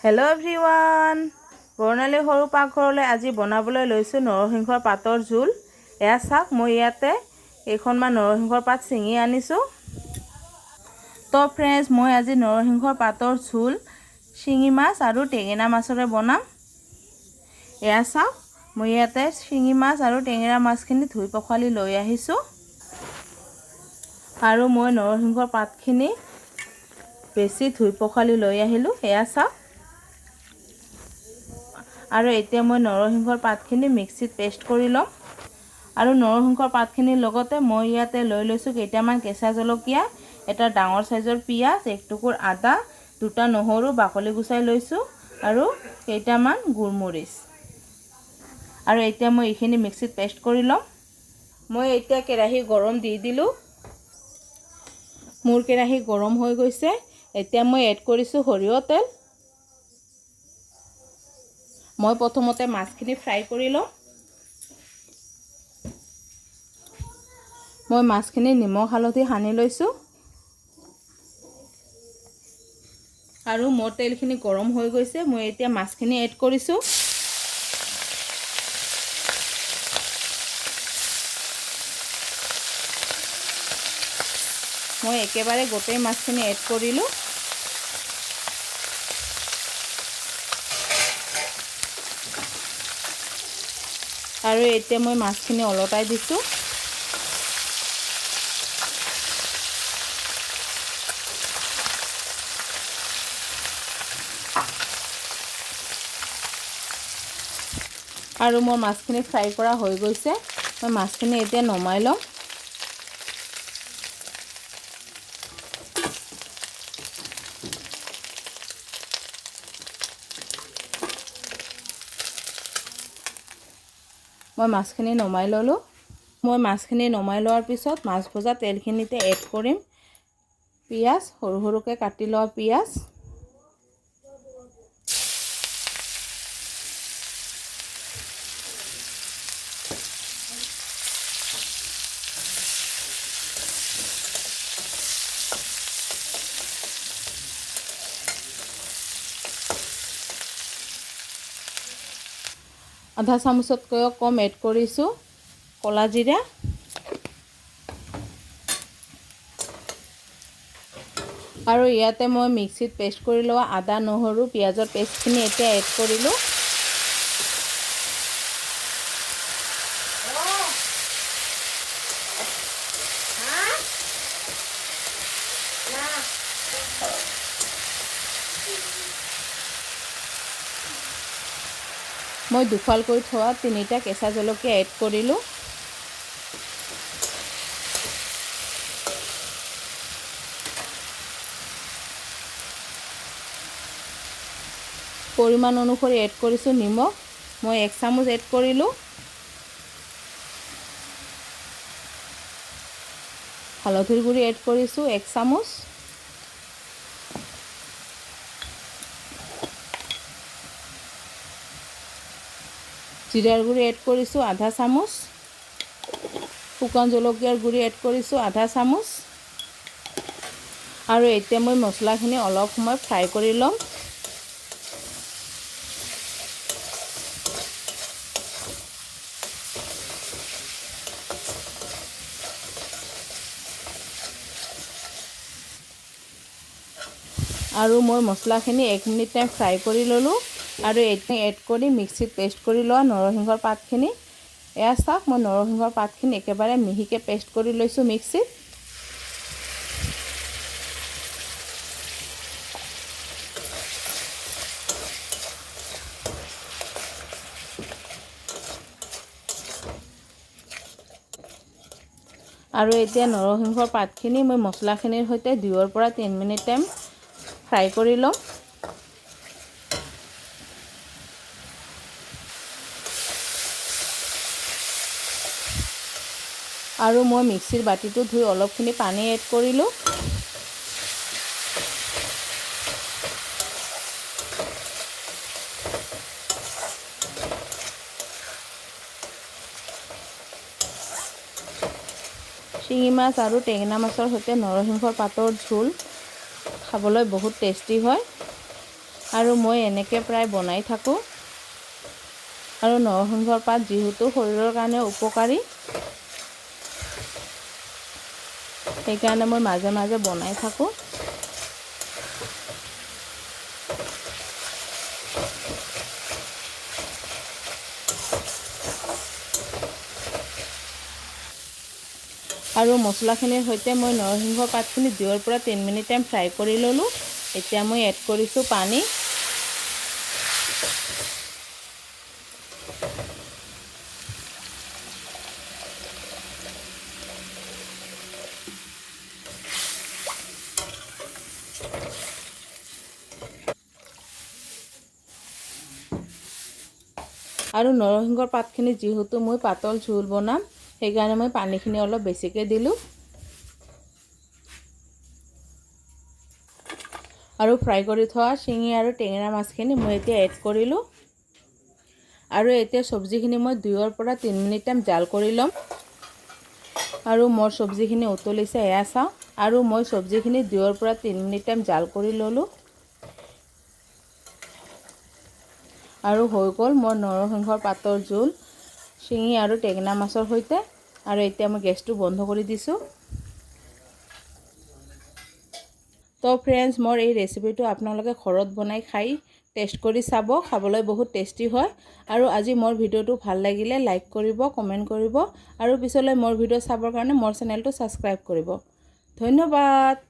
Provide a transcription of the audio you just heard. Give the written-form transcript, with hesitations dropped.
Hello' everyone, বৰ্ণালী সৰু পাকঘৰলৈ আজি বনাবলৈ লৈছোঁ নৰসিংহৰ পাতৰ জোল। এয়া চাওক, মই ইয়াতে কেইখনমান নৰসিংহৰ পাত ছিঙি আনিছোঁ। তো ফ্ৰেণ্ডছ, মই আজি নৰসিংহৰ পাতৰ জোল শিঙি মাছ আৰু টেঙেৰা মাছৰে বনাম। এয়া চাওক, মই ইয়াতে শিঙি মাছ আৰু টেঙেৰা মাছখিনি ধুই পখালি লৈ আহিছোঁ। আৰু মই নৰসিংহৰ পাতখিনি বেছি ধুই পখালি লৈ আহিলোঁ। এয়া চাওক, আৰু এতিয়া মই নৰসিংহৰ পাতখিনি মিক্সিত পেষ্ট কৰি ল'ম। আৰু নৰসিংহৰ পাতখিনিৰ লগতে মই ইয়াতে লৈ লৈছোঁ কেইটামান কেঁচা জলকীয়া, এটা ডাঙৰ চাইজৰ পিঁয়াজ, এক টুকুৰ আদা, দুটা নহৰু বাকলি গুচাই লৈছোঁ আৰু কেইটামান গোলমৰিচ। আৰু এতিয়া মই এইখিনি মিক্সিত পেষ্ট কৰি ল'ম। মই এতিয়া কেৰাহী গৰম দি দিলোঁ। মোৰ কেৰাহী গৰম হৈ গৈছে। এতিয়া মই এড কৰিছোঁ সৰিয়হ তেল। মই প্ৰথমতে মাছখিনি ফ্ৰাই কৰি লওঁ। মই মাছখিনি নিমখ হালধি সানি লৈছোঁ। আৰু মোৰ তেলখিনি গৰম হৈ গৈছে। মই এতিয়া মাছখিনি এড কৰিছোঁ। মই একেবাৰে গোটেই মাছখিনি এড কৰিলোঁ। আৰু এতিয়া মই মাছখিনি ওলটাই দিছোঁ। আৰু মোৰ মাছখিনি ফ্ৰাই কৰা হৈ গৈছে। মই মাছখিনি এতিয়া নমাই ল'ম। মই মাছখিনি নমাই ল'লোঁ। মই মাছখিনি নমাই লোৱাৰ পিছত মাছ ভজা তেলখিনিতে এড কৰিম পিঁয়াজ, সৰু সৰুকৈ কাটি লোৱা পিঁয়াজ। আধা চামুচতকৈও কম এড কৰিছোঁ ক'লা জিৰা। আৰু ইয়াতে মই মিক্সিত পেষ্ট কৰি লোৱা আদা, নহৰু, পিঁয়াজৰ পেষ্টখিনি এতিয়া এড কৰিলোঁ। মই দুফালকৈ থোৱা 3টা কেঁচা জলকীয়া এড কৰিলোঁ। পৰিমাণ অনুসৰি এড কৰিছোঁ নিমখ। মই 1 চামুচ এড কৰিলোঁ। হালধিৰ গুড়ি এড কৰিছোঁ 1 চামুচ। জিৰাৰ গুড়ি এড কৰিছোঁ আধা চামুচ। শুকান জলকীয়াৰ গুড়ি এড কৰিছোঁ আধা চামুচ। আৰু এতিয়া মই মছলাখিনি অলপ সময় ফ্ৰাই কৰি ল'ম। আৰু মই মছলাখিনি 1 মিনিট টাইম ফ্ৰাই কৰি ল'লোঁ। আৰু এতিয়া এড কৰি মিক্সিত পেষ্ট কৰি লোৱা নৰসিংহৰ পাতখিনি। এয়া চাওক, মই নৰসিংহৰ পাতখিনি একেবাৰে মিহিকৈ পেষ্ট কৰি লৈছোঁ মিক্সিত। আৰু এতিয়া নৰসিংহৰ পাতখিনি মই মছলাখিনিৰ সৈতে 2 পৰা 3 মিনিট টাইম ফ্ৰাই কৰি ল'ম। আৰু মই মিক্সিৰ বাতিটো ধুই অলপখিনি পানী এড কৰিলোঁ। শিঙি মাছ আৰু টেঙেৰা মাছৰ সৈতে নৰসিংহৰ পাতৰ জোল খাবলৈ বহুত টেষ্টি হয়। আৰু মই এনেকৈ প্ৰায় বনাই থাকোঁ। আৰু নৰসিংহৰ পাত যিহেতু শৰীৰৰ কাৰণে উপকাৰী, সেইকাৰণে মই মাজে মাজে বনাই থাকোঁ। আৰু মছলাখিনিৰ সৈতে মই নৰসিংহ পাতখিনি 2ৰ পৰা 3 মিনিট টাইম ফ্ৰাই কৰি ল'লোঁ। এতিয়া মই এড কৰিছোঁ পানী। আৰু নৰসিংহৰ পাতখিনি যিহেতু মই পাতল জোল বনাম, সেইকাৰণে মই পানীখিনি অলপ বেছিকৈ দিলোঁ। আৰু ফ্ৰাই কৰি থোৱা শিঙি আৰু টেঙেৰা মাছখিনি মই এতিয়া এড কৰিলোঁ। আৰু এতিয়া চব্জিখিনি মই 2ৰ পৰা 3 মিনিট টাইম জাল কৰি ল'ম। আৰু মোৰ চব্জিখিনি উতলিছে, এয়া চাওঁ। আৰু মই চব্জিখিনি 2ৰ পৰা 3 মিনিট টাইম জাল কৰি ল'লোঁ। আৰু হৈ গ'ল মোৰ নৰসিংহৰ পাতৰ জোল শিঙি আৰু টেঙেনা মাছৰ সৈতে। আৰু এতিয়া মই গেছটো বন্ধ কৰি দিছোঁ। তো ফ্ৰেণ্ডছ, মোৰ এই ৰেচিপিটো আপোনালোকে ঘৰত বনাই খাই টেষ্ট কৰি চাব, খাবলৈ বহুত টেষ্টি হয়। আৰু আজি মোৰ ভিডিঅ'টো ভাল লাগিলে লাইক কৰিব, কমেণ্ট কৰিব, আৰু পিছলৈ মোৰ ভিডিঅ' চাবৰ কাৰণে মোৰ চেনেলটো ছাবস্ক্ৰাইব কৰিব। ধন্যবাদ।